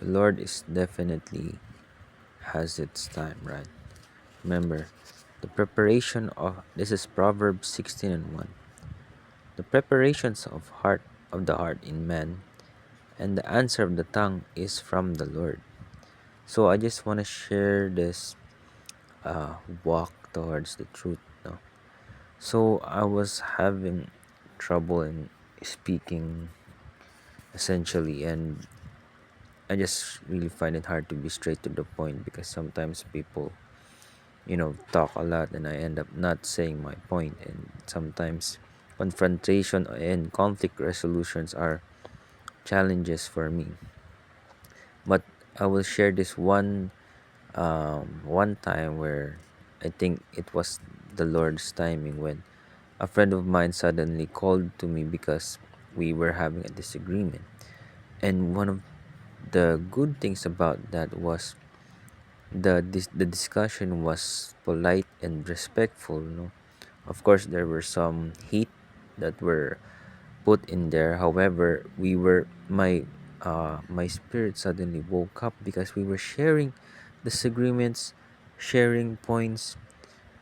The Lord is definitely has its time, right? Remember, the preparation of this is Proverbs 16 and 1. The preparations of the heart in man, and the answer of the tongue is from the Lord. So I just want to share this walk towards the truth. No? So I was having trouble in speaking essentially, and I just really find it hard to be straight to the point because sometimes people, talk a lot and I end up not saying my point, and sometimes confrontation and conflict resolutions are challenges for me. But I will share this one time where I think it was the Lord's timing when a friend of mine suddenly called to me because we were having a disagreement. And one of the good things about that was the discussion was polite and respectful. Of course, there were some heat that were put in there. However, my spirit suddenly woke up because we were sharing disagreements, sharing points,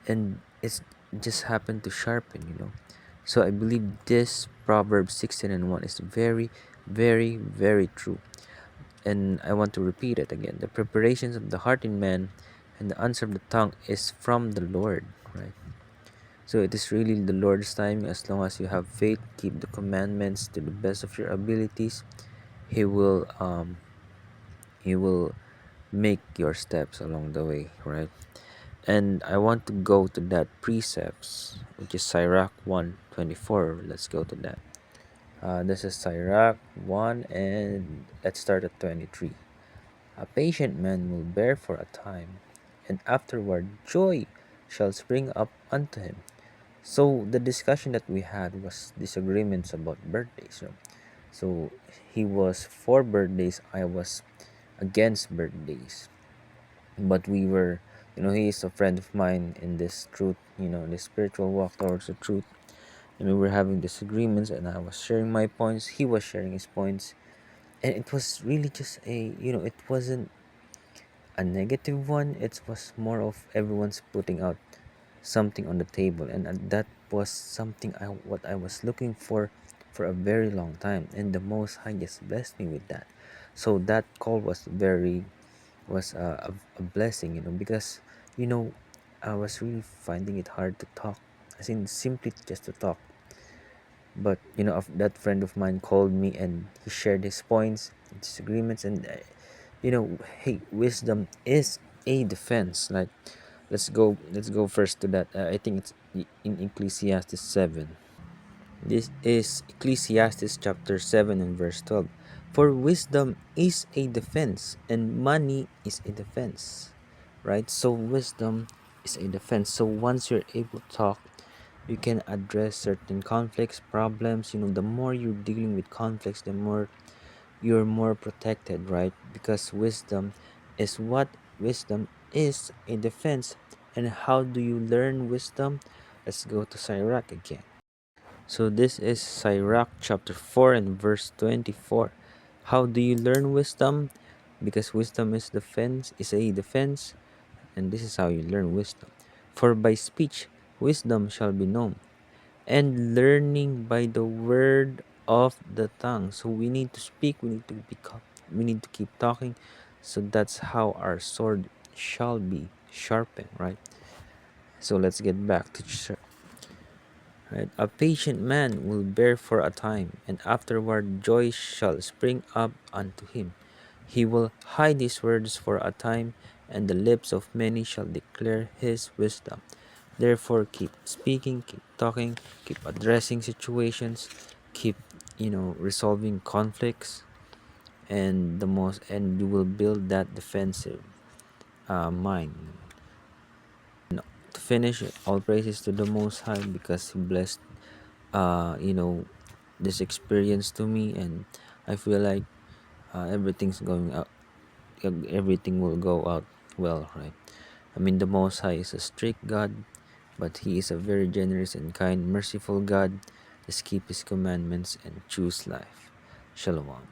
and it's just happened to sharpen. So I believe this Proverbs 16 and 1 is very, very, very true. And I want to repeat it again. The preparations of the heart in man and the answer of the tongue is from the Lord, right? So it is really the Lord's time. As long as you have faith, keep the commandments to the best of your abilities, He will make your steps along the way, right? And I want to go to that precepts, which is Sirach 1:24. Let's go to that. This is Sirach 1, and let's start at 23. A patient man will bear for a time, and afterward joy shall spring up unto him. So the discussion that we had was disagreements about birthdays. So he was for birthdays, I was against birthdays. But we were, he is a friend of mine in this truth, this spiritual walk towards the truth. And we were having disagreements, and I was sharing my points, he was sharing his points. And it was really just it wasn't a negative one. It was more of everyone's putting out something on the table, and that was something what I was looking for a very long time, and the Most High just blessed me with that. So that call was a blessing, because you know I was really finding it hard to talk, as in simply just to talk. But that friend of mine called me and he shared his points, disagreements, and hey, wisdom is a defense. Like, let's go first to that. I think it's in Ecclesiastes 7. This is Ecclesiastes chapter 7 and verse 12. For wisdom is a defense and money is a defense, right? So wisdom is a defense. So once you're able to talk, you can address certain conflicts, problems. The more you're dealing with conflicts, the more you're more protected, right? Because wisdom is a defense. And how do you learn wisdom? Let's go to Sirach again. So this is Sirach chapter 4 and verse 24. How do you learn wisdom? Because wisdom is a defense, and this is how you learn wisdom. For by speech wisdom shall be known, and learning by the word of the tongue. So we need to speak, we need to keep talking. So that's how our sword shall be sharpened, right? So let's get back to right. A patient man will bear for a time, and afterward joy shall spring up unto him. He will hide his words for a time, and the lips of many shall declare his wisdom. Therefore, keep speaking, keep talking, keep addressing situations, keep resolving conflicts, and you will build that defensive mind. To finish, all praises to the Most High because He blessed, this experience to me, and I feel like everything's going out, everything will go out well, right? I mean, the Most High is a strict God, but He is a very generous and kind, merciful God. Just keep His commandments and choose life. Shalom.